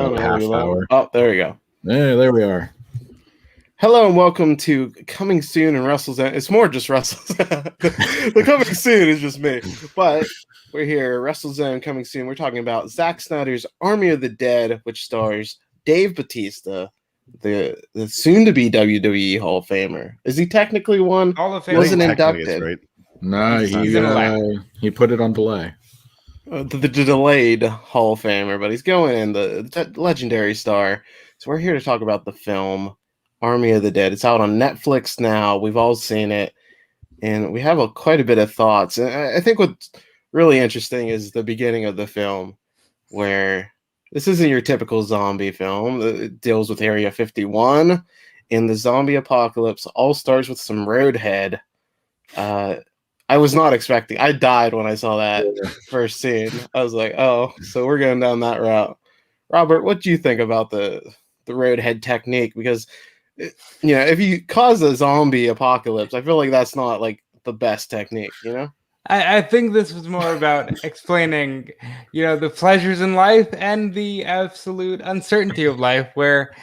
a half hour. Oh, there we go. Yeah, there we are. Hello and welcome to Coming Soon and WrestleZone. It's more just WrestleZone. The Coming Soon is just me. But we're here, WrestleZone Coming Soon. We're talking about Zack Snyder's Army of the Dead, which stars Dave Bautista, the soon-to-be WWE Hall of Famer. Is he technically one? Hall of Famer. Wasn't inducted. Right. No, he put it on delay. The delayed Hall of Famer, but he's going in, the legendary star. So we're here to talk about the film Army of the Dead. It's out on Netflix now. We've all seen it, and we have quite a bit of thoughts. And I think what's really interesting is the beginning of the film, where this isn't your typical zombie film. It deals with Area 51, and the zombie apocalypse all starts with some roadhead. I was not expecting. I died when I saw that first scene. I was like, oh, so we're going down that route. Robert, what do you think about the roadhead technique? Because, you know, if you cause a zombie apocalypse, I feel like that's not like the best technique, you know? I think this was more about explaining, you know, the pleasures in life and the absolute uncertainty of life, where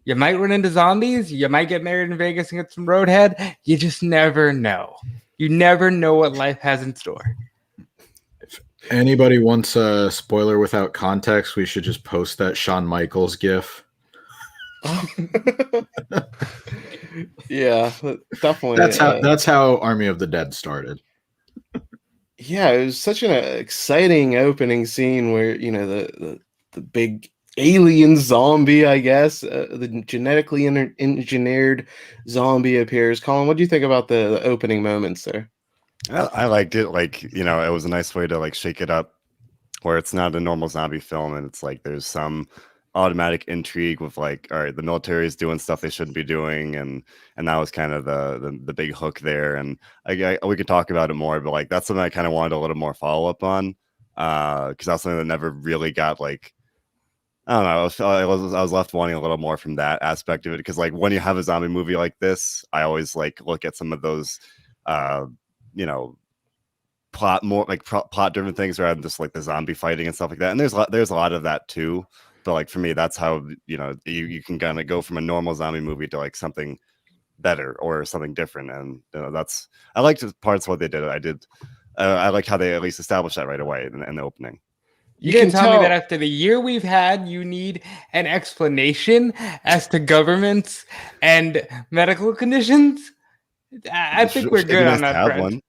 you might run into zombies, you might get married in Vegas and get some roadhead. You just never know. You never know what life has in store. If anybody wants a spoiler without context, we should just post that Shawn Michaels gif. Yeah, definitely. That's how Army of the Dead started. Yeah, it was such an exciting opening scene where, you know, the big alien zombie, I guess, the genetically engineered zombie appears. Colin, what do you think about the opening moments there? I liked it. Like, you know, it was a nice way to like shake it up, where it's not a normal zombie film, and it's like there's some automatic intrigue with like, all right, the military is doing stuff they shouldn't be doing, and that was kind of the big hook there. And we could talk about it more, but like that's something I kind of wanted a little more follow up on, because that's something that never really got like. I don't know. I was left wanting a little more from that aspect of it, because like when you have a zombie movie like this, I always like look at some of those, you know, plot driven things rather than just like the zombie fighting and stuff like that. And there's a lot of that too. But like for me, that's how, you know, you can kind of go from a normal zombie movie to like something better or something different. And you know, I liked parts of what they did. I like how they at least established that right away in the opening. You can tell me that after the year we've had, you need an explanation as to governments and medical conditions? I think we're good on that front.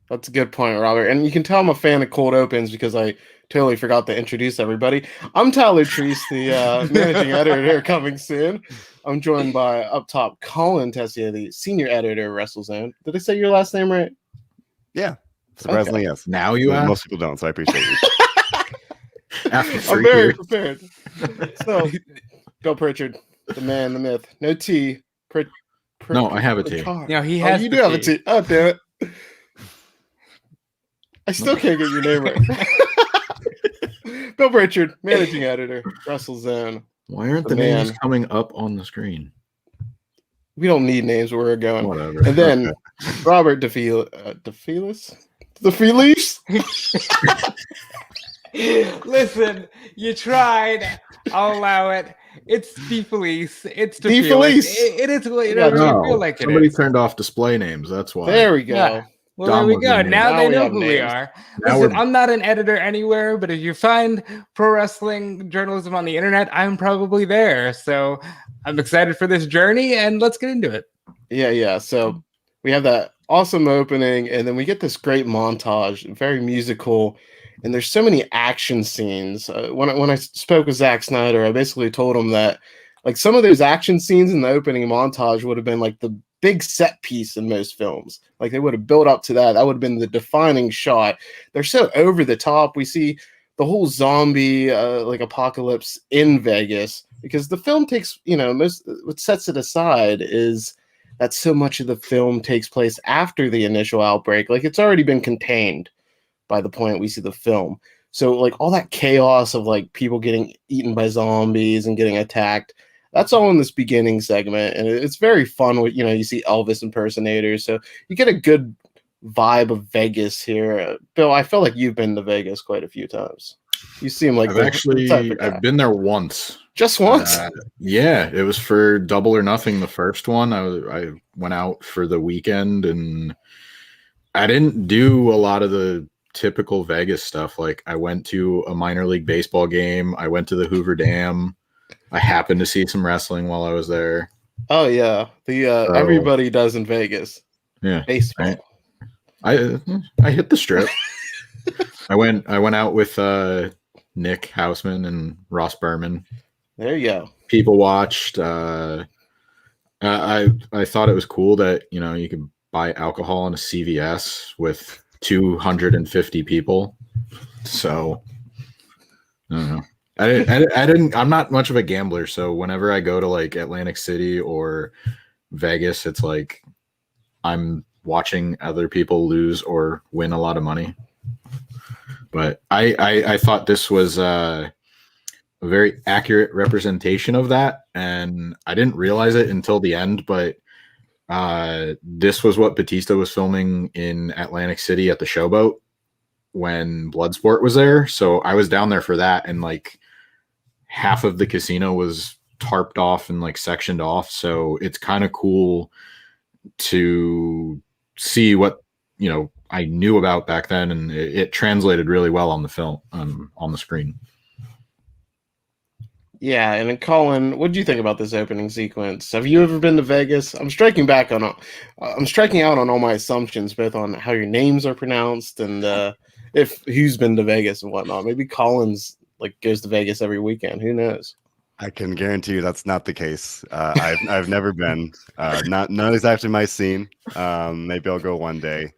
That's a good point, Robert. And you can tell I'm a fan of cold opens because I totally forgot to introduce everybody. I'm Tyler Treese, the managing editor here, Coming Soon. I'm joined by, up top, Colin Tessier, the senior editor of WrestleZone. Did I say your last name right? Yeah. Surprisingly, yes. Now you ask? Most people don't, so I appreciate you. I'm very prepared. So, Bill Pritchard, the man, the myth. No T. No, I have a T. No, he has. You do have a T. Oh, damn it! I still can't get your name right. Bill Pritchard, managing editor, WrestleZone. Why aren't the names coming up on the screen? We don't need names where we're going. Whatever. And then Robert DeFelice. Listen, you tried. I'll allow it. It's DeFelice. It's DeFelice. It is. It doesn't feel like somebody turned off display names. That's why. There we go. Yeah. Well, there we go. Now they know who we are. Listen, I'm not an editor anywhere, but if you find pro wrestling journalism on the internet, I'm probably there. So I'm excited for this journey, and let's get into it. Yeah. So we have that awesome opening, and then we get this great montage, very musical, and there's so many action scenes. When I spoke with Zack Snyder, I basically told him that like some of those action scenes in the opening montage would have been like the big set piece in most films. Like they would have built up to that. That would have been the defining shot. They're so over the top. We see the whole zombie like apocalypse in Vegas because the film takes, you know, what sets it aside is that so much of the film takes place after the initial outbreak. Like it's already been contained by the point we see the film. So like all that chaos of like people getting eaten by zombies and getting attacked, that's all in this beginning segment. And it's very fun with, you know, you see Elvis impersonators. So you get a good vibe of Vegas here. Bill, I feel like you've been to Vegas quite a few times. You seem like I've been there once. Just once. Yeah, it was for Double or Nothing. The first one, I went out for the weekend, and I didn't do a lot of the typical Vegas stuff. Like, I went to a minor league baseball game. I went to the Hoover Dam. I happened to see some wrestling while I was there. Oh yeah, everybody does in Vegas. Yeah, baseball. I hit the strip. I went out with Nick Houseman and Ross Berman. There you go. People watched. I thought it was cool that you could buy alcohol in a CVS with 250 people. So I don't know. I didn't. I'm not much of a gambler, so whenever I go to like Atlantic City or Vegas, it's like I'm watching other people lose or win a lot of money. But I thought this was a very accurate representation of that, and I didn't realize it until the end. But this was what Bautista was filming in Atlantic City at the Showboat when Bloodsport was there. So I was down there for that, and like half of the casino was tarped off and like sectioned off. So it's kind of cool to see what I knew about back then, and it translated really well on the film, on the screen. Yeah, and then Colin, what do you think about this opening sequence? Have you ever been to Vegas? I'm striking out on all my assumptions, both on how your names are pronounced and if who's been to Vegas and whatnot. Maybe Colin's like goes to Vegas every weekend. Who knows? I can guarantee you that's not the case. I've never been. Not exactly my scene. Maybe I'll go one day.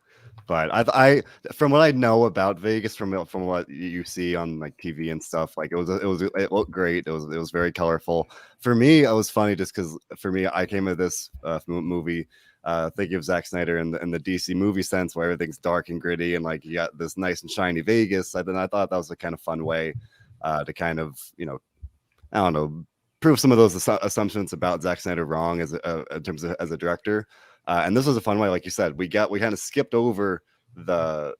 But I from what I know about Vegas, from what you see on like TV and stuff, like it looked great. It was very colorful. For me, it was funny just because for me, I came to this movie thinking of Zack Snyder in the DC movie sense, where everything's dark and gritty, and like you got this nice and shiny Vegas. I thought that was a kind of fun way to kind of I don't know, prove some of those assumptions about Zack Snyder wrong in terms of as a director. And this was a fun way, like you said, we kind of skipped over the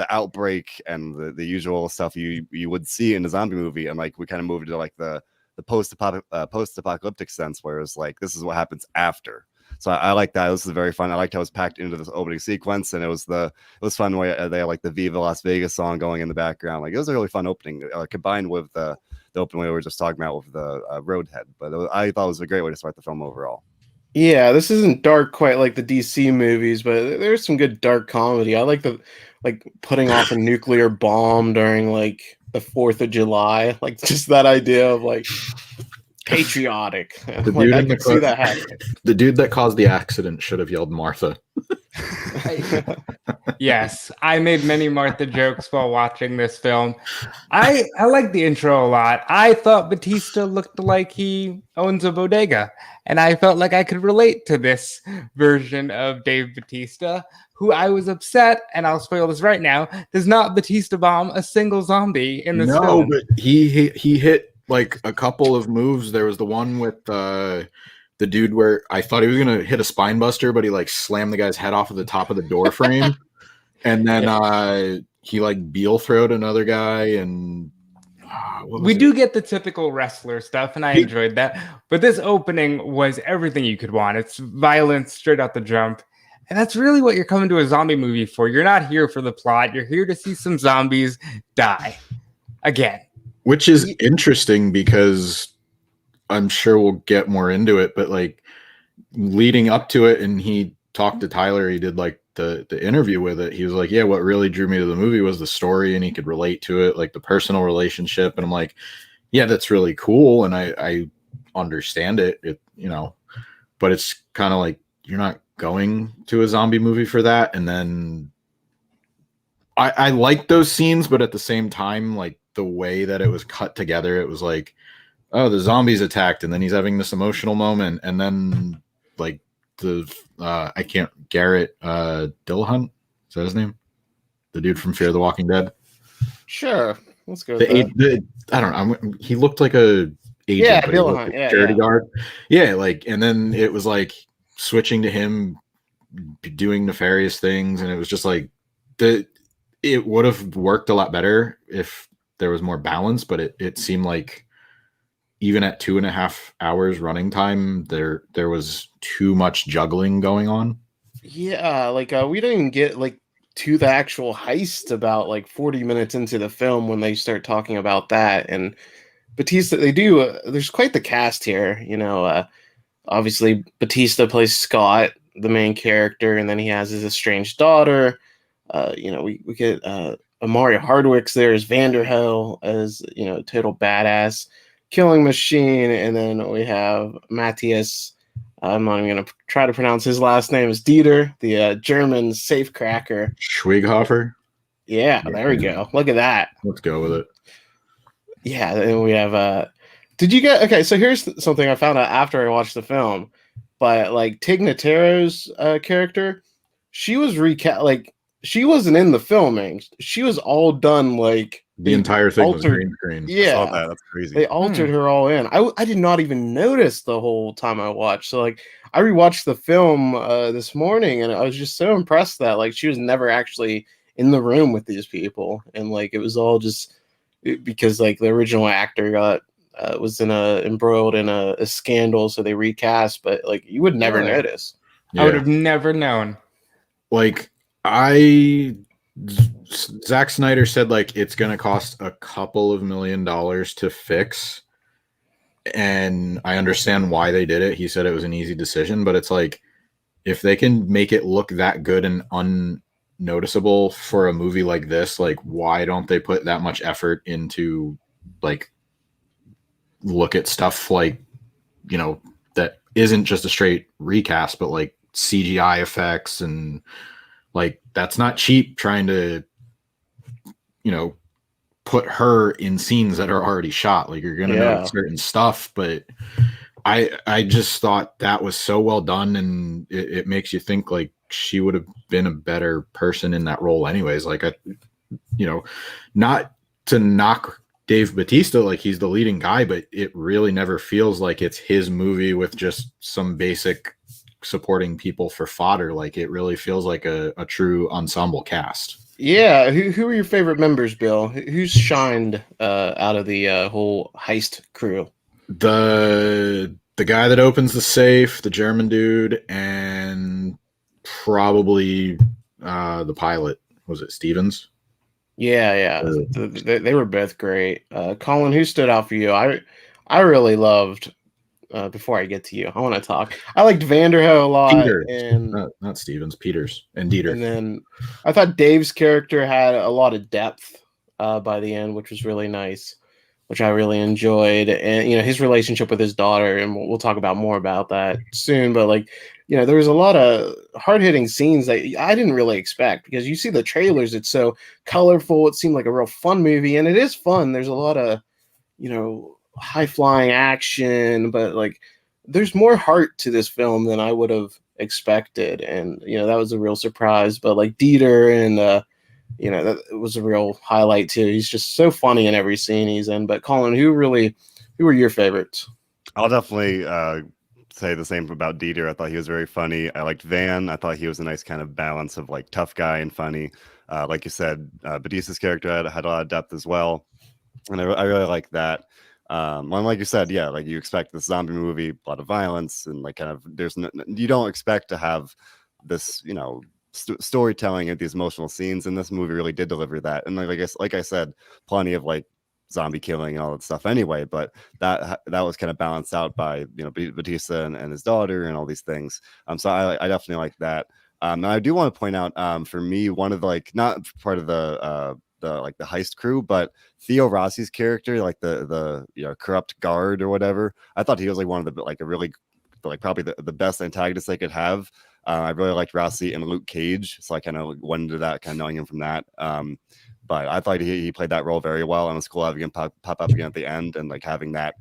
outbreak and the usual stuff you would see in a zombie movie, and like we kind of moved to like the post-apocalyptic sense, where it's like this is what happens after. So I like that. This is very fun. I liked how it was packed into this opening sequence, and it was fun way they had like the Viva Las Vegas song going in the background. Like it was a really fun opening, combined with the opening way we were just talking about with the Roadhead. But I thought it was a great way to start the film overall. Yeah, this isn't dark quite like the DC movies, but there's some good dark comedy. I like putting off a nuclear bomb during like the 4th of July, like just that idea of like patriotic. Like, I can see that happening. The dude that caused the accident should have yelled Martha. Yes, I made many Martha jokes while watching this film. I like the intro a lot. I thought Bautista looked like he owns a bodega, and I felt like I could relate to this version of Dave Bautista, who I was upset, and I'll spoil this right now, does not Bautista bomb a single zombie in this film. No, but he hit like a couple of moves. There was the one with the dude where I thought he was gonna hit a spine buster, but he like slammed the guy's head off of the top of the door frame. And then he like Beal throwed another guy, and we do get the typical wrestler stuff, and I enjoyed that. But this opening was everything you could want. It's violence straight out the jump. And that's really what you're coming to a zombie movie for. You're not here for the plot. You're here to see some zombies die again. Which is interesting because I'm sure we'll get more into it, but like leading up to it, and he talked to Tyler, he did like the interview with it. He was like, yeah, what really drew me to the movie was the story, and he could relate to it, like the personal relationship. And I'm like, yeah, that's really cool. And I understand it, but it's kind of like, you're not going to a zombie movie for that. And then I like those scenes, but at the same time, like the way that it was cut together, it was like, oh, the zombies attacked, and then he's having this emotional moment, and then like Garrett Dillahunt, is that his name? The dude from Fear the Walking Dead. Sure, let's go. I don't know. He looked like a agent. Yeah, Dillahunt. Yeah, security guard. Yeah, like, and then it was like switching to him doing nefarious things, and it was just like it would have worked a lot better if there was more balance, but it seemed like even at 2.5 hours running time, there was too much juggling going on. Yeah, like we don't even get like to the actual heist about like 40 minutes into the film when they start talking about that. And Batista, they do. There's quite the cast here, obviously, Batista plays Scott, the main character, and then he has his estranged daughter. We get Amari Hardwick's there as Vanderhill, as total badass killing machine, and then we have Matthias. I'm not even gonna try to pronounce his last name. Is Dieter, the German safecracker. Schwighofer. Yeah, there we go. Look at that. Let's go with it. Yeah, and we have. Did you get okay? So here's something I found out after I watched the film, but like Tig Notaro's character, she was like she wasn't in the filming. She was all done like the entire thing was altered, green screen. Yeah, I saw that. That's crazy. They altered her all in. I did not even notice the whole time I watched. So like I rewatched the film this morning, and I was just so impressed that like she was never actually in the room with these people, and like it was all just because like the original actor got was embroiled in a scandal, so they recast. But like you would never notice. I would have never known. Like Zack Snyder said like it's gonna cost a couple of $1 million to fix, and I understand why they did it. He said it was an easy decision, but it's like if they can make it look that good and unnoticeable for a movie like this, like why don't they put that much effort into like look at stuff like that isn't just a straight recast, but like CGI effects, and like that's not cheap trying to put her in scenes that are already shot. Like you're gonna know certain stuff, but I just thought that was so well done, and it makes you think like she would have been a better person in that role anyways. Like not to knock Dave Bautista, like he's the leading guy, but it really never feels like it's his movie with just some basic supporting people for fodder. Like it really feels like a true ensemble cast. Yeah, who are your favorite members, Bill? Who's shined out of the whole heist crew? The guy that opens the safe, the German dude, and probably the pilot. Was it Stevens? Yeah. They were both great. Colin, who stood out for you? I really loved. Before I get to you, I want to talk. I liked Vanderhill a lot, and not Stevens, Peters, and Dieter. And then I thought Dave's character had a lot of depth by the end, which was really nice, which I really enjoyed. And his relationship with his daughter, and we'll talk about more about that soon. But like, there was a lot of hard hitting scenes that I didn't really expect, because you see the trailers, it's so colorful. It seemed like a real fun movie, and it is fun. There's a lot of high flying action, but like there's more heart to this film than I would have expected, and that was a real surprise. But like Dieter, and that was a real highlight too. He's just so funny in every scene he's in. But Colin, who were your favorites? I'll definitely say the same about Dieter. I thought he was very funny. I liked Van. I thought he was a nice kind of balance of like tough guy and funny. Like you said, Batista's character had a lot of depth as well, and I really like that. Like you said, yeah, like you expect this zombie movie, a lot of violence, and like kind of you don't expect to have this, storytelling and these emotional scenes, and this movie really did deliver that. And like I said, plenty of like zombie killing and all that stuff anyway, but that was kind of balanced out by Bautista and his daughter and all these things. So I definitely like that. And I do want to point out, for me, one of the, like, not part of the heist crew, but Theo Rossi's character, like the corrupt guard or whatever, I thought he was like one of the like a really like probably the best antagonist they could have. I really liked Rossi and Luke Cage, so I kind of went into that, kind of knowing him from that. But I thought he played that role very well, and it's cool having him pop up again at the end, and like having that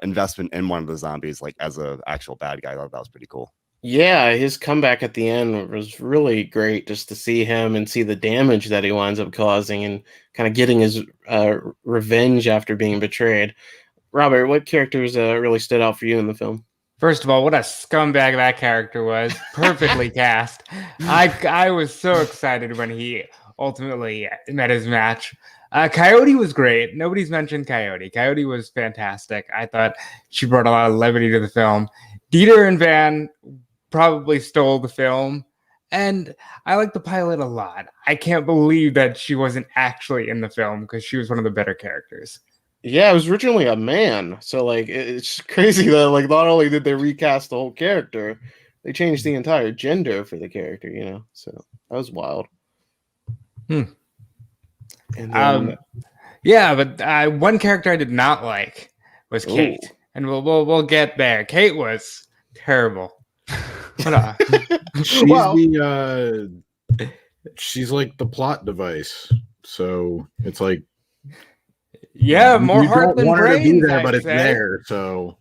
investment in one of the zombies like as a actual bad guy. I thought that was pretty cool. Yeah, his comeback at the end was really great, just to see him and see the damage that he winds up causing, and kind of getting his revenge after being betrayed. Robert, what characters really stood out for you in the film? First of all, what a scumbag that character was. Perfectly cast. I was so excited when he ultimately met his match. Coyote was great. Nobody's mentioned Coyote. Coyote was fantastic. I thought she brought a lot of levity to the film. Dieter and Van probably stole the film. And I like the pilot a lot. I can't believe that she wasn't actually in the film because she was one of the better characters. Yeah, it was originally a man. So like it's crazy that like not only did they recast the whole character, they changed the entire gender for the character, you know. So that was wild. And then yeah, but one character I did not like was Kate. Ooh. And we'll get there. Kate was terrible. She's Well- she's like the plot device. So it's like Yeah, more you heart don't than want her to be brains, there, I'd but it's say. there. So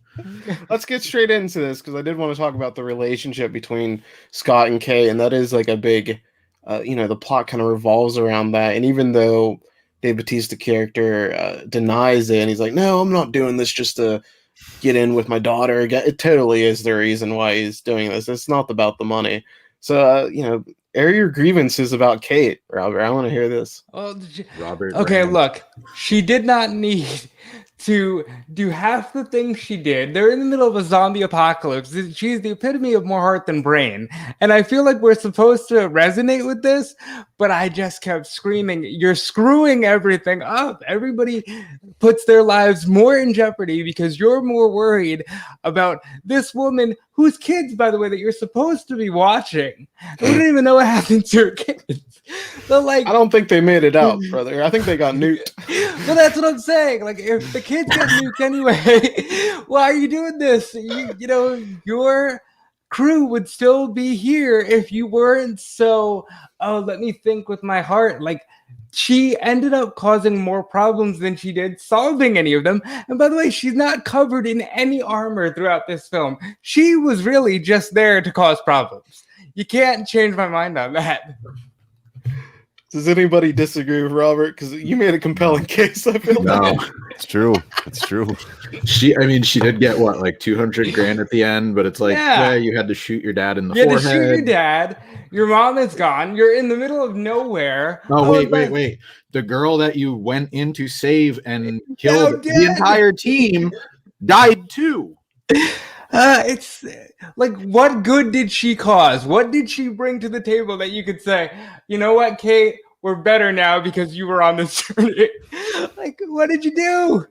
let's get straight into this because I did want to talk about the relationship between Scott and Kay, and that is like a big, the plot kind of revolves around that. And even though Dave Bautista character denies it, and he's like, "No, I'm not doing this just to get in with my daughter." It totally is the reason why he's doing this. It's not about the money. So, air your grievances about Kate, Robert. I want to hear this. Well, Robert. okay, Rand. look, she did not need to do half the things she did. They're in the middle of a zombie apocalypse. She's the epitome of more heart than brain. And I feel like we're supposed to resonate with this, but I just kept screaming, "You're screwing everything up." Everybody puts their lives more in jeopardy because you're more worried about this woman whose kids, by the way, that you're supposed to be watching. We don't even know what happened to her kids. But like, I don't think they made it out, brother. I think they got nuked. well, that's what I'm saying. Like, if the kids get nuked anyway, why are you doing this? Your crew would still be here if you weren't so, let me think with my heart. Like, she ended up causing more problems than she did solving any of them. And by the way, she's not covered in any armor throughout this film. She was really just there to cause problems. You can't change my mind on that. Does anybody disagree with Robert? Because you made a compelling case. I feel No, like. It's true. It's true. she did get what, like 200 grand at the end, but it's like, Yeah. you had to shoot your dad in the You had to forehead. shoot your dad. Your mom is gone. You're in the middle of nowhere. Oh, and wait. The girl that you went in to save and killed the dead. entire team died too. It's like, what good did she cause? What did she bring to the table that you could say, you know what, Kate, we're better now because you were on this journey? Like, what did you do?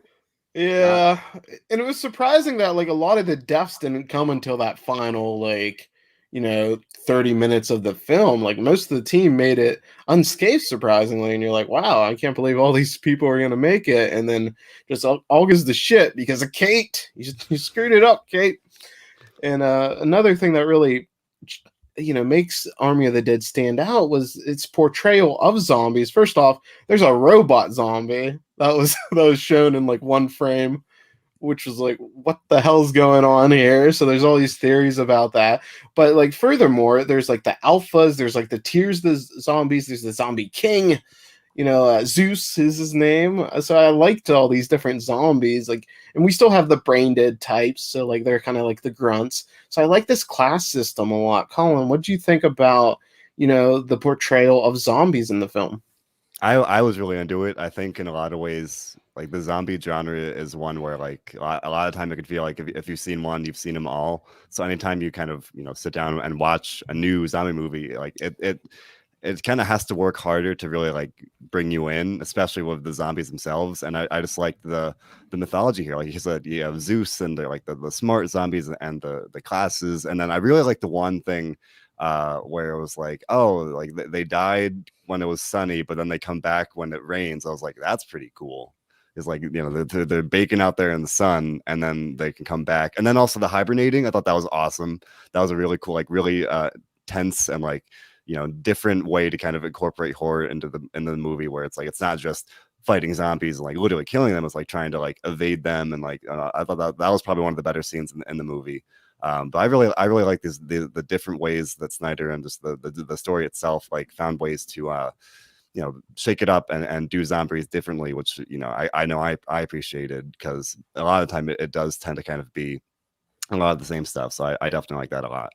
Yeah, and it was surprising that like a lot of the deaths didn't come until that final 30 minutes of the film. Like most of the team made it unscathed, surprisingly, and you're like, wow, I can't believe all these people are gonna make it, and then just all goes to shit because of Kate. You screwed it up, Kate. And another thing that really makes Army of the Dead stand out was its portrayal of zombies. First off, there's a robot zombie that was shown in like one frame, which was like, what the hell's going on here? So there's all these theories about that. But like furthermore, there's like the alphas, there's like the tiers of the zombies, there's the zombie king, Zeus is his name. So I liked all these different zombies, like, and we still have the brain dead types, so like they're kind of like the grunts. So I like this class system a lot. Colin, what do you think about the portrayal of zombies in the film? I was really into it. I think in a lot of ways, like the zombie genre is one where like a lot of time it could feel like if you've seen one, you've seen them all. So anytime you kind of sit down and watch a new zombie movie, like it kind of has to work harder to really like bring you in, especially with the zombies themselves. And I just like the mythology here. Like you said, you have Zeus and they're like the smart zombies and the classes. And then I really like the one thing where it was like, oh, like they died when it was sunny, but then they come back when it rains. I was like, that's pretty cool. It's like, they're baking out there in the sun and then they can come back. And then also the hibernating, I thought that was awesome. That was a really cool, like really tense and like, different way to kind of incorporate horror into the movie, where it's like it's not just fighting zombies and like literally killing them. It's like trying to like evade them, and like I thought that was probably one of the better scenes in the movie. But I really like the different ways that Snyder and just the story itself like found ways to shake it up and do zombies differently, which I know I appreciated, because a lot of the time it does tend to kind of be a lot of the same stuff. So I definitely like that a lot.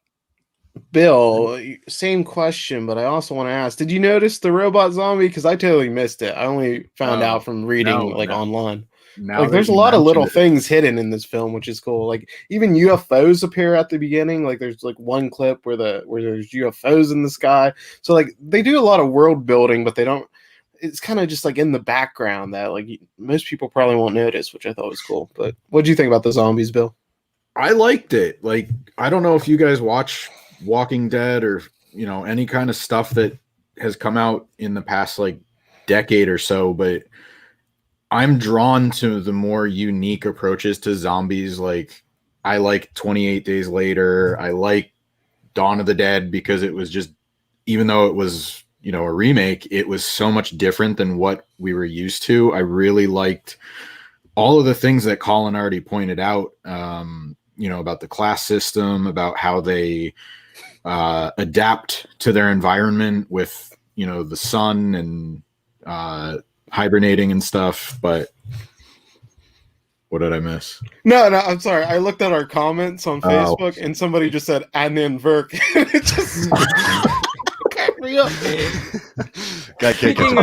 Bill, same question, but I also want to ask: did you notice the robot zombie? Because I totally missed it. I only found out from reading online. Now Like, that there's a you lot of little mentioned it, things hidden in this film, which is cool. Like, even UFOs appear at the beginning. Like, there's like one clip where there's UFOs in the sky. So like, they do a lot of world building, but they don't. It's kind of just like in the background that like most people probably won't notice, which I thought was cool. But what do you think about the zombies, Bill? I liked it. Like, I don't know if you guys watch Walking Dead or any kind of stuff that has come out in the past like decade or so, but I'm drawn to the more unique approaches to zombies. Like, I like 28 Days Later. I like Dawn of the Dead because it was just, even though it was a remake, it was so much different than what we were used to. I really liked all of the things that Colin already pointed out, about the class system, about how they adapt to their environment with, the sun and hibernating and stuff. But what did I miss? No, I'm sorry. I looked at our comments on Facebook and somebody just said Adnan Verk. It just cracked me up. Speaking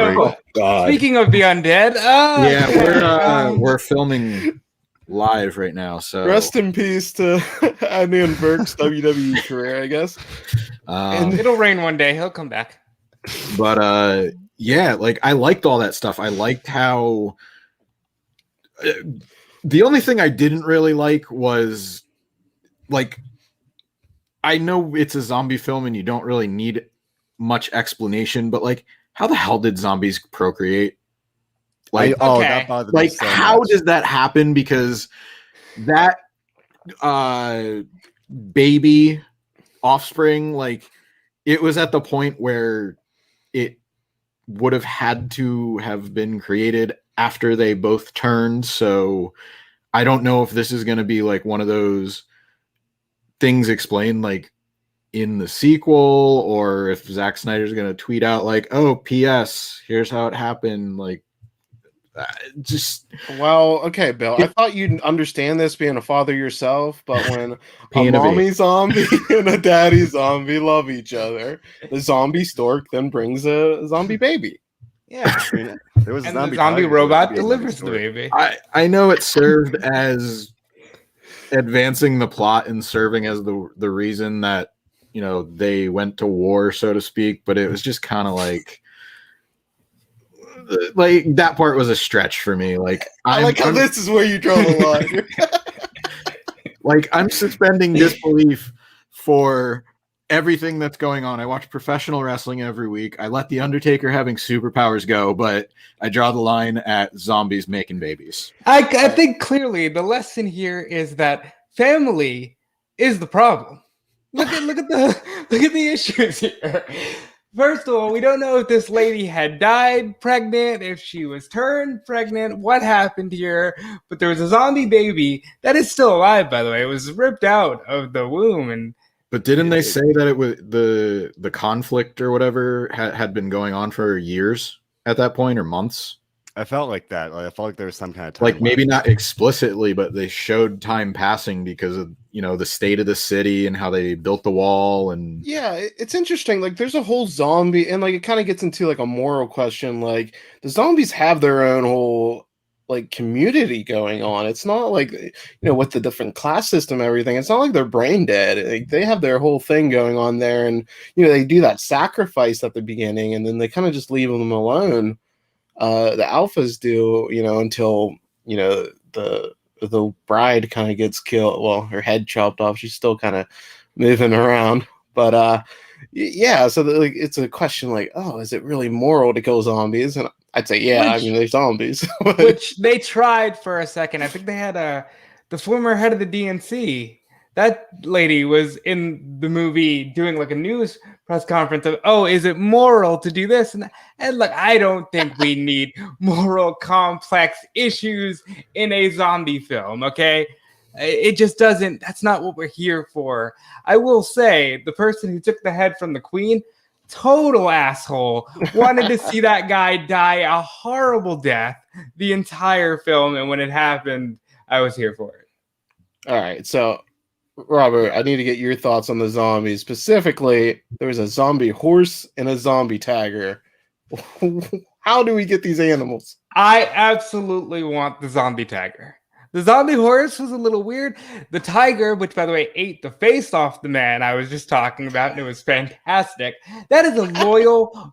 of the undead, we're filming live right now, so rest in peace to Adnan Verk's WWE career, I guess. And it'll rain one day. He'll come back. But yeah, like, I liked all that stuff. I liked how the only thing I didn't really like was, like, I know it's a zombie film and you don't really need much explanation, but like, how the hell did zombies procreate? Like, that bothered me so how much. does that happen? Because that baby offspring, like, it was at the point where it would have had to have been created after they both turned. So I don't know if this is going to be like one of those things explained like in the sequel, or if Zack Snyder's going to tweet out like, oh, P.S., here's how it happened. Like, well, okay, Bill, I thought you'd understand this being a father yourself, but when a mommy zombie and a daddy zombie love each other, the zombie stork then brings a zombie baby. Yeah, I mean, there was and a the zombie tiger, robot delivers the baby. I know it served as advancing the plot and serving as the reason that they went to war, so to speak, but it was just kind of like that part was a stretch for me. Like, I like how this is where you draw the line. Like, I'm suspending disbelief for everything that's going on. I watch professional wrestling every week. I let the Undertaker having superpowers go, but I draw the line at zombies making babies. I think clearly the lesson here is that family is the problem. Look at the issues here. First of all, we don't know if this lady had died pregnant, if she was turned pregnant, what happened here. But there was a zombie baby that is still alive, by the way. It was ripped out of the womb. But didn't they say that it was the conflict or whatever had been going on for years at that point, or months? I felt like that. I felt like there was some kind of time. Like, maybe not explicitly, but they showed time passing because of the state of the city and how they built the wall. And yeah, it's interesting. Like, there's a whole zombie, and like it kind of gets into like a moral question. Like, the zombies have their own whole like community going on. It's not like with the different class system, everything. It's not like they're brain dead. Like, they have their whole thing going on there, and they do that sacrifice at the beginning, and then they kind of just leave them alone. The alphas do, until the bride kind of gets killed. Well, her head chopped off. She's still kind of moving around, but yeah. So it's a question like, oh, is it really moral to kill zombies? And I'd say, yeah. They're zombies. Which they tried for a second. I think they had the former head of the DNC. That lady was in the movie doing like a news press conference of, oh, is it moral to do this? And look, I don't think we need moral complex issues in a zombie film, okay? It just doesn't, that's not what we're here for. I will say, the person who took the head from the queen, total asshole, wanted to see that guy die a horrible death the entire film, and when it happened, I was here for it. All right, so Robert, I need to get your thoughts on the zombies. Specifically, there was a zombie horse and a zombie tiger. How do we get these animals? I absolutely want the zombie tiger. The zombie horse was a little weird. The tiger, which by the way ate the face off the man I was just talking about, and it was fantastic. That is a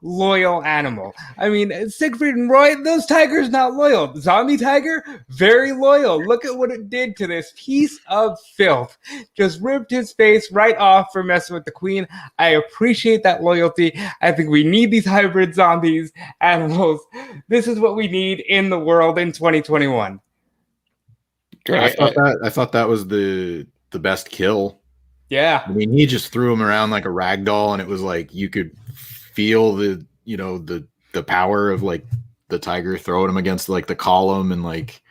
loyal animal. I mean, Siegfried and Roy, those tigers not loyal. The zombie tiger, very loyal. Look at what it did to this piece of filth. Just ripped his face right off for messing with the queen. I appreciate that loyalty. I think we need these hybrid zombies animals. This is what we need in the world in 2021. Great. I thought that was the best kill. Yeah. I mean, he just threw him around like a rag doll, and it was like you could feel the power of like the tiger throwing him against like the column, and like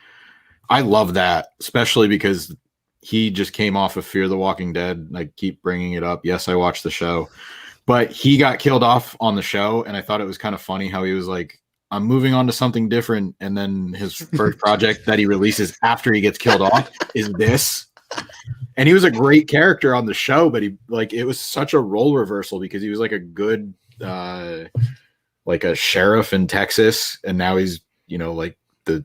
I love that, especially because he just came off of Fear the Walking Dead. I keep bringing it up. Yes, I watched the show, but he got killed off on the show, and I thought it was kind of funny how he was like, I'm moving on to something different. And then his first project that he releases after he gets killed off is this. And he was a great character on the show, but it was such a role reversal because he was like a good, like a sheriff in Texas. And now he's, like the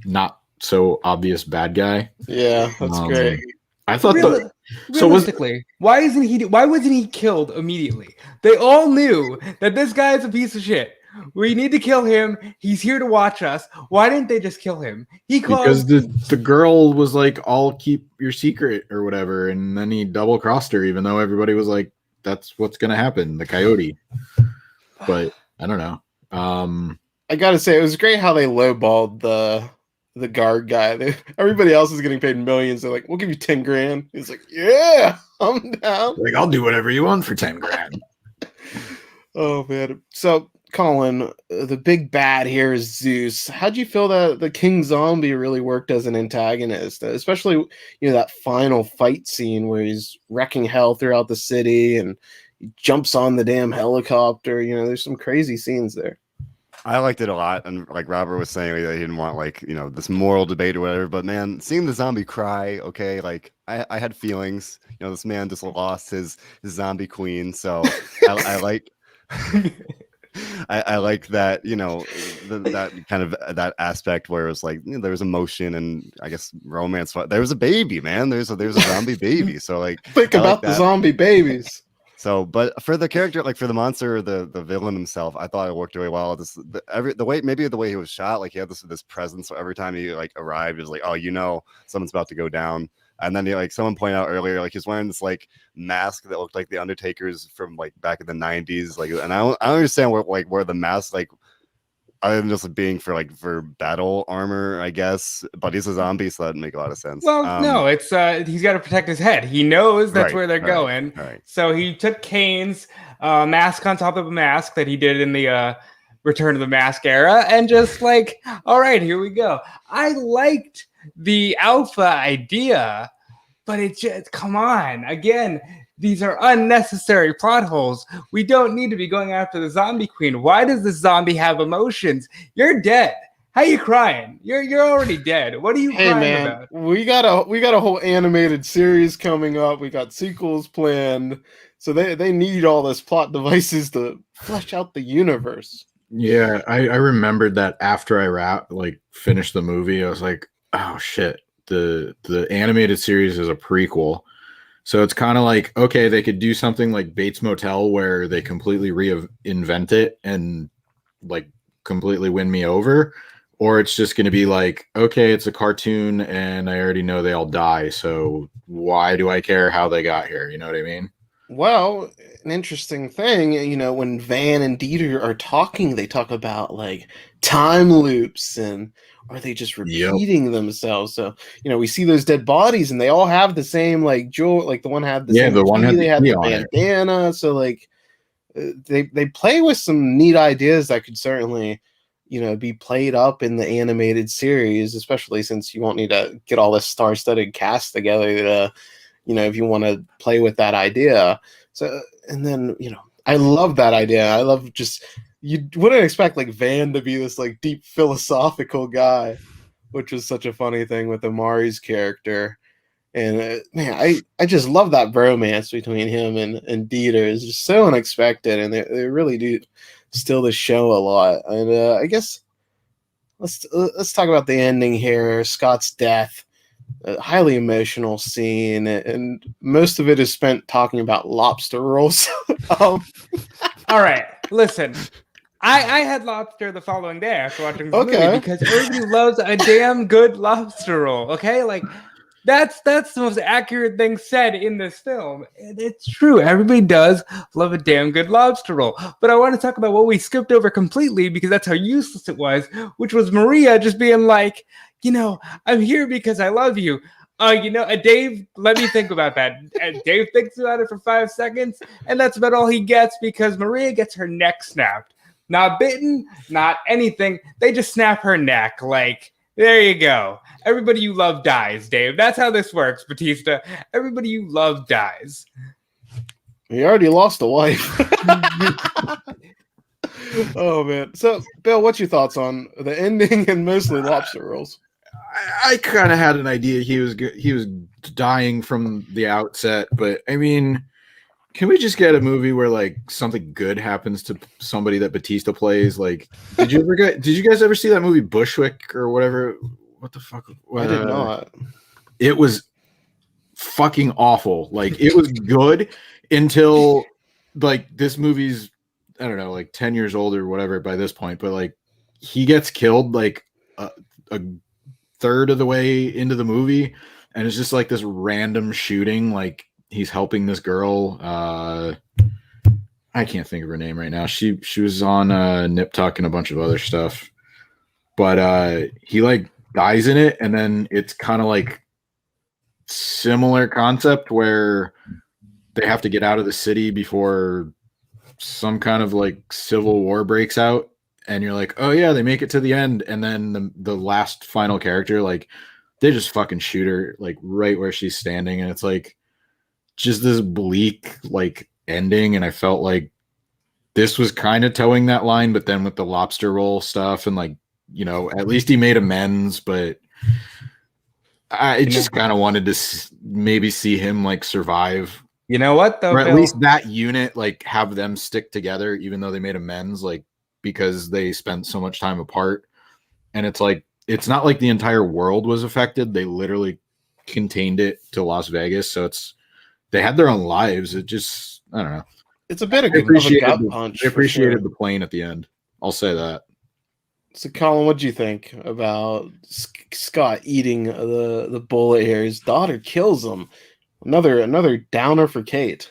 not so obvious bad guy. Yeah, that's great. I thought realistically, why wasn't he killed immediately? They all knew that this guy is a piece of shit. We need to kill him. He's here to watch us. Why didn't they just kill him? Because the girl was like, I'll keep your secret or whatever. And then he double crossed her, even though everybody was like, that's what's going to happen. The coyote. But I don't know. I got to say, it was great how they lowballed the guard guy. Everybody else is getting paid millions. They're like, we'll give you 10 grand. He's like, yeah, I'm down. Like, I'll do whatever you want for 10 grand. Oh, man. So, Colin, the big bad here is Zeus. How'd you feel that the King Zombie really worked as an antagonist, especially that final fight scene where he's wrecking hell throughout the city and he jumps on the damn helicopter? There's some crazy scenes there. I liked it a lot, and like Robert was saying, that he didn't want this moral debate or whatever. But man, seeing the zombie cry, okay, like I had feelings. This man just lost his zombie queen, so I like. I like that, that kind of that aspect where it was like there was emotion and I guess romance. There was a baby, man. There's a zombie baby. So like think about the zombie babies. So, but for the character, like for the monster, the villain himself, I thought it worked really well. The way he was shot, like he had this presence. So every time he like arrived, it was like, oh, someone's about to go down. And then like someone pointed out earlier, like he's wearing this like mask that looked like the Undertaker's from like back in the 90s. Like, and I don't understand where the mask, like, other than just being for battle armor, I guess. But he's a zombie, so that didn't make a lot of sense. Well, no, it's he's got to protect his head. He knows that's where they're going. Right. So he took Kane's mask on top of a mask that he did in the Return of the Mask era, and just like, all right, here we go. I liked the alpha idea, but it just, come on, again, these are unnecessary plot holes. We don't need to be going after the zombie queen. Why does this zombie have emotions? You're dead. How you crying? You're already dead. What are you crying about? We got a whole animated series coming up. We got sequels planned. So they need all this plot devices to flesh out the universe. Yeah, I remembered that after I finished the movie, I was like, oh shit, the animated series is a prequel. So it's kind of like, okay, they could do something like Bates Motel where they completely reinvent it and like completely win me over. Or it's just going to be like, okay, it's a cartoon and I already know they all die. So why do I care how they got here? You know what I mean? Well, an interesting thing, when Van and Dieter are talking, they talk about like time loops and are they just repeating themselves? So, we see those dead bodies and they all have the same like jewel, like the one had the same one had the bandana. So like they play with some neat ideas that could certainly, be played up in the animated series, especially since you won't need to get all this star-studded cast together to, if you want to play with that idea. So, and then, I love that idea. I love you wouldn't expect like Van to be this like deep philosophical guy, which was such a funny thing with Amari's character. And man, I just love that bromance between him and Dieter. It's just so unexpected, and they really do steal the show a lot. And I guess let's talk about the ending here. Scott's death, a highly emotional scene, and most of it is spent talking about lobster rolls. All right, listen. I had lobster the following day after watching this movie because everybody loves a damn good lobster roll. Okay, like that's the most accurate thing said in this film. And it's true. Everybody does love a damn good lobster roll. But I want to talk about what we skipped over completely because that's how useless it was, which was Maria just being like, I'm here because I love you. Dave, let me think about that. Dave thinks about it for 5 seconds, and that's about all he gets because Maria gets her neck snapped. Not bitten, not anything. They just snap her neck. Like, there you go. Everybody you love dies, Dave. That's how this works, Bautista. Everybody you love dies. He already lost a wife. Oh, man. So, Bill, what's your thoughts on the ending and mostly lobster rolls? I kind of had an idea he was dying from the outset, but I mean, can we just get a movie where like something good happens to somebody that Bautista plays? Like, did you guys ever see that movie Bushwick or whatever? What the fuck? I did not. It was fucking awful. Like, it was good until like this movie's, I don't know, like 10 years old or whatever by this point, but like he gets killed like a third of the way into the movie, and it's just like this random shooting. Like, he's helping this girl. I can't think of her name right now. She was on Nip Tuck and a bunch of other stuff, but he like dies in it, and then it's kind of like similar concept where they have to get out of the city before some kind of like civil war breaks out, and you're like, oh yeah, they make it to the end, and then the last final character, like, they just fucking shoot her like right where she's standing, and it's like just this bleak like ending. And I felt like this was kind of towing that line, but then with the lobster roll stuff and like, at least he made amends, but I just kind of wanted to maybe see him like survive. You know what though, or at Bill? least that unit, like, have them stick together, even though they made amends, like, because they spent so much time apart. And it's like, it's not like the entire world was affected. They literally contained it to Las Vegas. So they had their own lives. It just, I don't know. It's a bit of a gut punch. I appreciated the plane at the end. I'll say that. So, Colin, what do you think about Scott eating the bullet here? His daughter kills him. Another downer for Kate.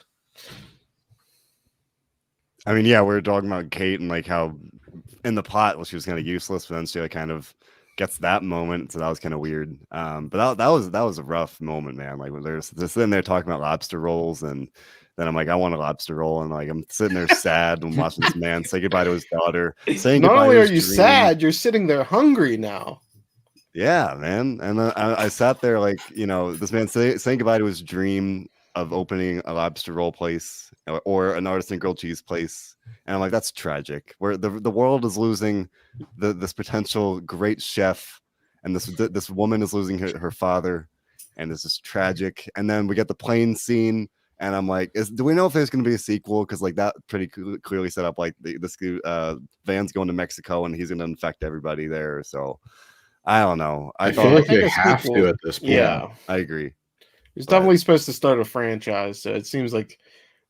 I mean, yeah, we were talking about Kate and like how in the plot, well, she was kind of useless, but then she like kind of gets that moment, so that was kind of weird. But that was a rough moment, man. Like, when they're just sitting there talking about lobster rolls, and then I'm like, I want a lobster roll, and like I'm sitting there sad and watching this man say goodbye to his daughter. Saying not goodbye only to are his you dream. sad, you're sitting there hungry now. Yeah, man. And then I sat there like, this man saying goodbye to his dream of opening a lobster roll place or an artisan grilled cheese place. And I'm like, that's tragic. Where the world is losing this potential great chef, and this woman is losing her father, and this is tragic. And then we get the plane scene, and I'm like, do we know if there's going to be a sequel? Because like that pretty clearly set up like this Van's going to Mexico, and he's going to infect everybody there. So I don't know. I feel like they have to at this point. Yeah, I agree. He's definitely supposed to start a franchise, so it seems like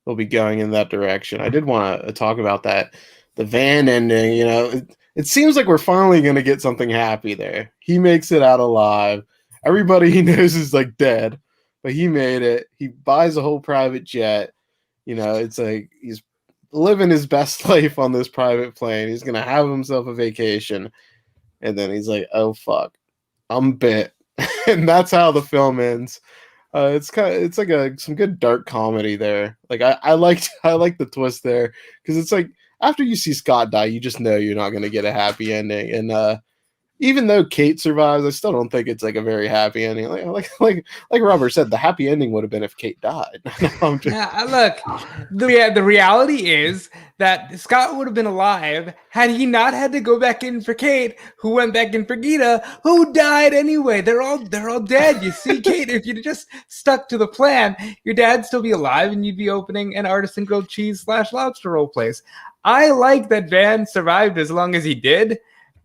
they'll be going in that direction. I did want to talk about that, the Van ending. It seems like we're finally going to get something happy there. He makes it out alive. Everybody he knows is like dead, but he made it. He buys a whole private jet. It's like he's living his best life on this private plane. He's going to have himself a vacation. And then he's like, oh, fuck, I'm bit. And that's how the film ends. It's like some good dark comedy there. Like I like the twist there, because it's like after you see Scott die, you just know you're not going to get a happy ending. And even though Kate survives, I still don't think it's like a very happy ending. Like Robert said, the happy ending would have been if Kate died. No, I'm just... Yeah, look, the reality is that Scott would have been alive had he not had to go back in for Kate, who went back in for Gita, who died anyway. They're all dead. You see, Kate, if you'd just stuck to the plan, your dad'd still be alive and you'd be opening an artisan grilled cheese / lobster roll place. I like that Van survived as long as he did,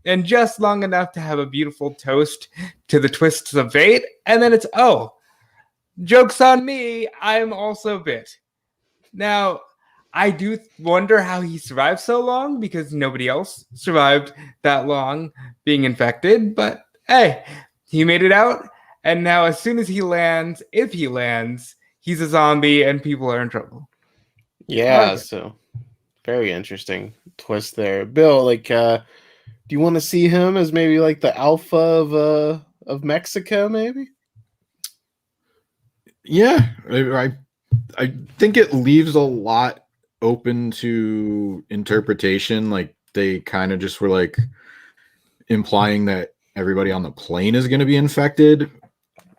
and just long enough to have a beautiful toast to the twists of fate, and then it's, oh, joke's on me, I'm also bit. Now, I do wonder how he survived so long, because nobody else survived that long being infected, but hey, he made it out, and now as soon as he lands, if he lands, he's a zombie and people are in trouble. Yeah, so very interesting twist there. Bill, like, do you want to see him as maybe like the alpha of Mexico, maybe? Yeah, I think it leaves a lot open to interpretation. Like, they kind of just were like implying that everybody on the plane is going to be infected,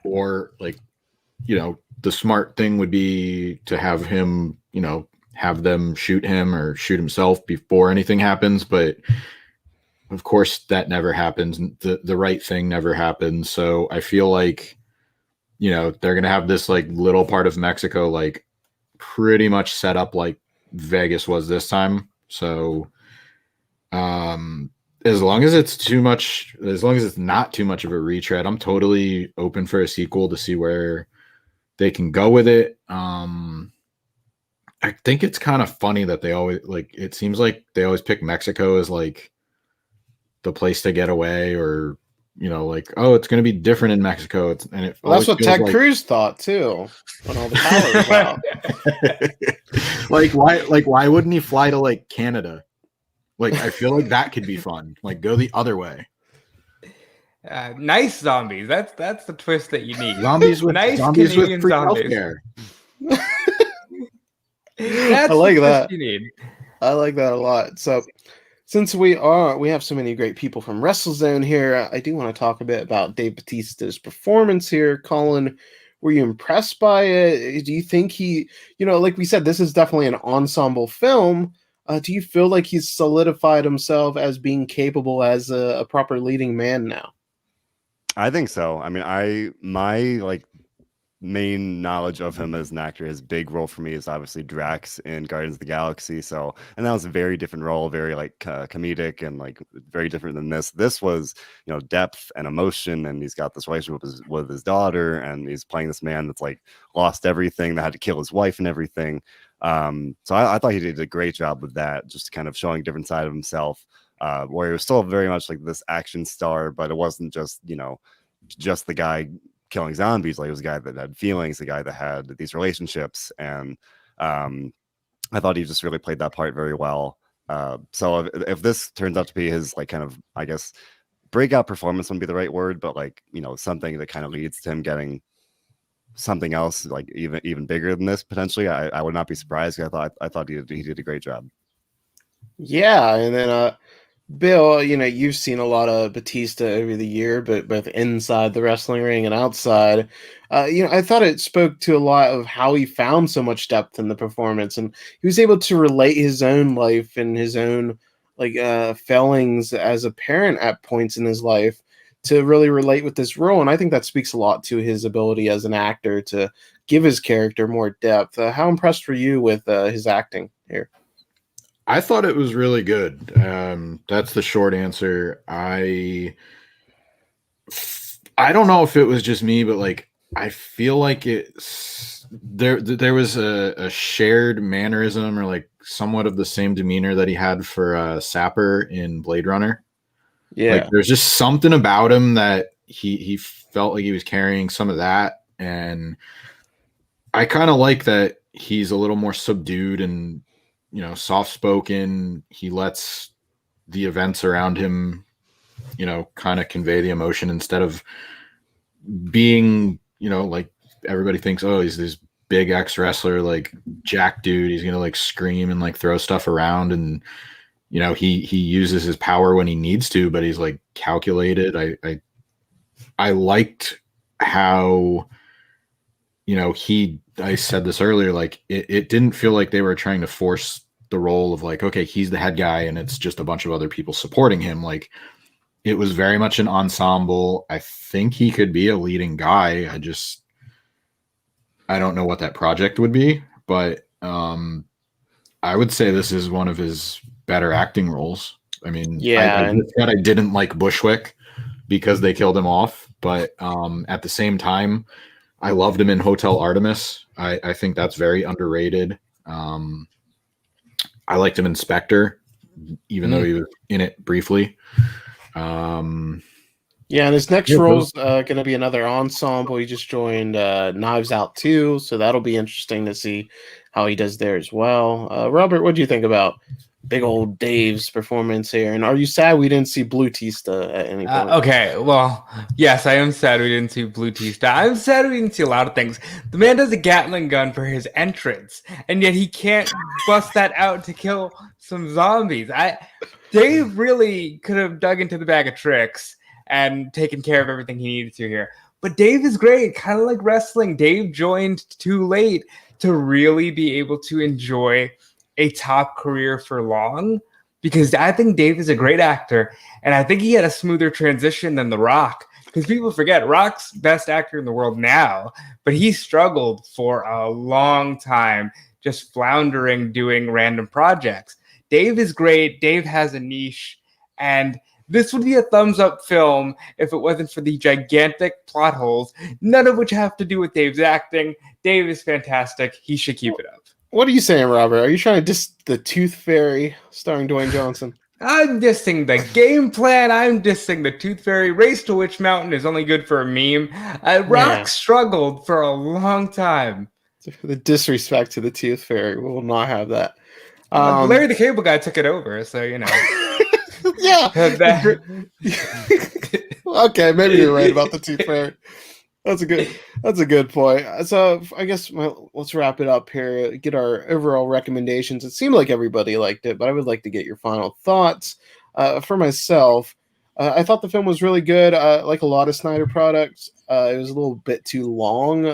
or like, you know, the smart thing would be to have him, you know, have them shoot him or shoot himself before anything happens. But of course that never happens. The right thing never happens. So I feel like, you know, they're going to have this like little part of Mexico, like pretty much set up like Vegas was this time. So, as long as it's not too much of a retread, I'm totally open for a sequel to see where they can go with it. I think it's kind of funny that they always, like, it seems like they always pick Mexico as like the place to get away, or, you know, like, oh, it's going to be different in Mexico. Well, that's what Ted Cruz thought too, when all the power was out. why wouldn't he fly to like Canada? Like, I feel like that could be fun. Like, go the other way. Nice zombies. That's the twist that you need. Zombies with nice zombies Canadian with free zombies. healthcare. That's I like the that. twist you need. I like that a lot. So, since we have so many great people from WrestleZone here, I do want to talk a bit about Dave Bautista's performance here. Colin, were you impressed by it? Do you think he, you know, like we said, this is definitely an ensemble film. Do you feel like he's solidified himself as being capable as a proper leading man now? I think so. I mean, my like main knowledge of him as an actor, his big role for me is obviously Drax in Guardians of the Galaxy. So, and that was a very different role, very like comedic and like very different than this. This was, you know, depth and emotion, and he's got this relationship with his daughter, and he's playing this man that's like lost everything, that had to kill his wife and everything. So I thought he did a great job with that, just kind of showing a different side of himself, where he was still very much like this action star, but it wasn't just, you know, just the guy killing zombies. Like, it was a guy that had feelings, the guy that had these relationships, and I thought he just really played that part very well. So if this turns out to be his like kind of, I guess, breakout performance wouldn't be the right word, but like, you know, something that kind of leads to him getting something else like even bigger than this potentially, I would not be surprised. I thought he did a great job. Yeah, and then Bill, you know, you've seen a lot of Batista over the year, but both inside the wrestling ring and outside. You know, I thought it spoke to a lot of how he found so much depth in the performance, and he was able to relate his own life and his own like failings as a parent at points in his life to really relate with this role. And I think that speaks a lot to his ability as an actor to give his character more depth. How impressed were you with his acting here? I thought it was really good. That's the short answer. I don't know if it was just me, but like, I feel like there was a shared mannerism, or like somewhat of the same demeanor that he had for Sapper in Blade Runner. Yeah, like, there's just something about him that he felt like he was carrying some of that, and I kind of like that he's a little more subdued and, you know, soft-spoken. He lets the events around him, you know, kind of convey the emotion, instead of being, you know, like everybody thinks, oh, he's this big ex-wrestler, like Jack dude. He's going to like scream and like throw stuff around. And he uses his power when he needs to, but he's like calculated. I liked how, I said this earlier, like it didn't feel like they were trying to force the role of like, okay, he's the head guy and it's just a bunch of other people supporting him. Like it was very much an ensemble. I think he could be a leading guy. I don't know what that project would be, but I would say this is one of his better acting roles. I mean, Yeah, I didn't like Bushwick because they killed him off, but at the same time, I loved him in Hotel Artemis. I think that's very underrated. I liked him in Spectre, even though he was in it briefly. yeah, and his next role's going to be another ensemble. He just joined Knives Out 2, so that'll be interesting to see how he does there as well. Robert, what do you think about big old Dave's performance here? And are you sad we didn't see Bautista at any point? Okay, well, yes, I am sad we didn't see Bautista. I'm sad we didn't see a lot of things. The man does a Gatling gun for his entrance, and yet he can't bust that out to kill some zombies. Dave really could have dug into the bag of tricks and taken care of everything he needed to here. But Dave is great, kind of like wrestling. Dave joined too late to really be able to enjoy a top career for long, because I think Dave is a great actor, and I think he had a smoother transition than The Rock, because people forget Rock's best actor in the world now, but he struggled for a long time just floundering doing random projects. Dave is great. Dave has a niche, and this would be a thumbs up film if it wasn't for the gigantic plot holes, none of which have to do with Dave's acting. Dave is fantastic. He should keep it up. What are you saying, Robert? Are you trying to diss the Tooth Fairy starring Dwayne Johnson? I'm dissing the game plan. I'm dissing the Tooth Fairy. Race to Witch Mountain is only good for a meme. Rock struggled for a long time. The disrespect to the Tooth Fairy. We will not have that. Larry the Cable Guy took it over, so you know. Yeah. Okay, maybe you're right about the Tooth Fairy. That's a good point. So I guess let's wrap it up here. Get our overall recommendations. It seemed like everybody liked it, but I would like to get your final thoughts. For myself, I thought the film was really good. Like a lot of Snyder products, it was a little bit too long.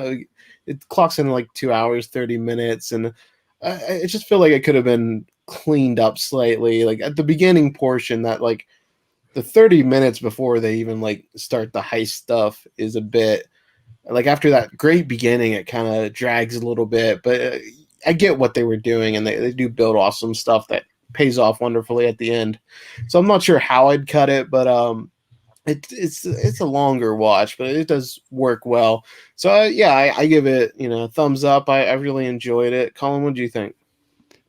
It clocks in like 2 hours, 30 minutes, and I just feel like it could have been cleaned up slightly. Like at the beginning portion, that like the 30 minutes before they even like start the heist stuff is a bit like, after that great beginning, it kind of drags a little bit, but I get what they were doing, and they do build awesome stuff that pays off wonderfully at the end. So I'm not sure how I'd cut it, but it's a longer watch, but it does work well. So I give it, a thumbs up. I really enjoyed it. Colin, what do you think?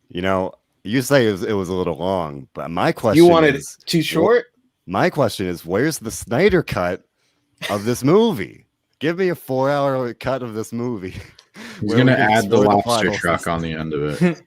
You say it was a little long, but my question you wanted it too short? My question is, where's the Snyder cut of this movie? Give me a 4-hour cut of this movie. He's going to add the lobster truck on the end of it.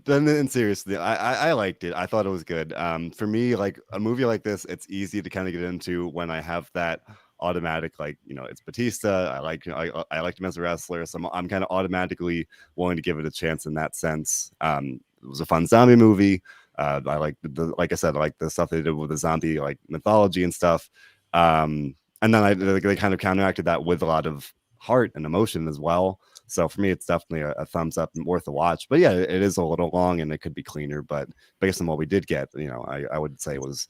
Then seriously, I liked it. I thought it was good. For me, like a movie like this, it's easy to kind of get into when I have that automatic, like, it's Bautista. I liked him as a wrestler, so I'm kind of automatically willing to give it a chance in that sense. It was a fun zombie movie. I like like I said, I like the stuff they did with the zombie like mythology and stuff. And then they kind of counteracted that with a lot of heart and emotion as well. So for me, it's definitely a thumbs up and worth a watch. But yeah, it is a little long and it could be cleaner. But based on what we did get, I would say it was,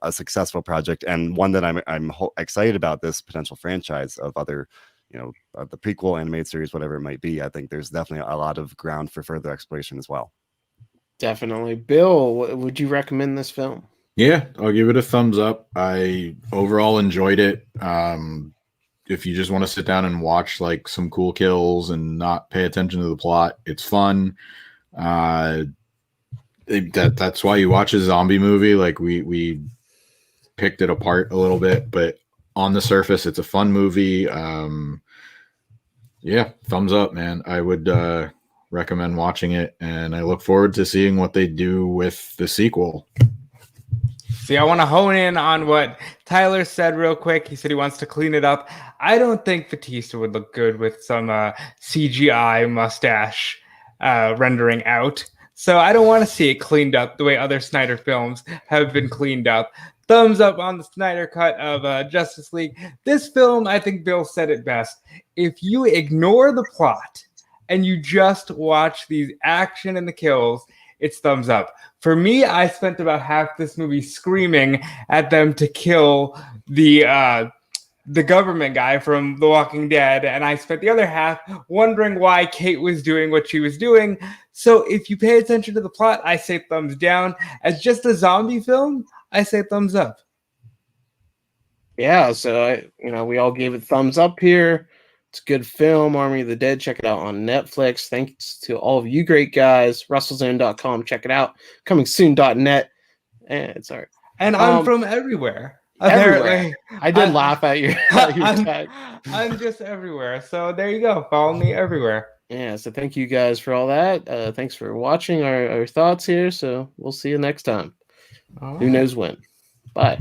a successful project, and one that I'm excited about this potential franchise of other, the prequel animated series, whatever it might be. I think there's definitely a lot of ground for further exploration as well. Definitely. Bill, would you recommend this film? Yeah, I'll give it a thumbs up. I overall enjoyed it. If you just want to sit down and watch like some cool kills and not pay attention to the plot, it's fun. That's why you watch a zombie movie. Like we picked it apart a little bit, but on the surface, it's a fun movie. Yeah, thumbs up, man. I would recommend watching it, and I look forward to seeing what they do with the sequel. See, I want to hone in on what Tyler said real quick. He said he wants to clean it up. I don't think Bautista would look good with some CGI mustache rendering out. So I don't want to see it cleaned up the way other Snyder films have been cleaned up. Thumbs up on the Snyder cut of Justice League. This film, I think Bill said it best. If you ignore the plot and you just watch these action and the kills, it's thumbs up. For me, I spent about half this movie screaming at them to kill the government guy from The Walking Dead, and I spent the other half wondering why Kate was doing what she was doing. So if you pay attention to the plot, I say thumbs down. As just a zombie film, I say thumbs up. Yeah, so we all gave it thumbs up here. It's a good film, Army of the Dead. Check it out on Netflix. Thanks to all of you great guys. WrestleZone.com. Check it out. ComingSoon.net. And it's all right. And I'm from everywhere. Apparently. I did laugh at your tag. I'm just everywhere. So there you go. Follow me everywhere. Yeah, so thank you guys for all that. Thanks for watching our thoughts here. So we'll see you next time. Who knows when. Bye.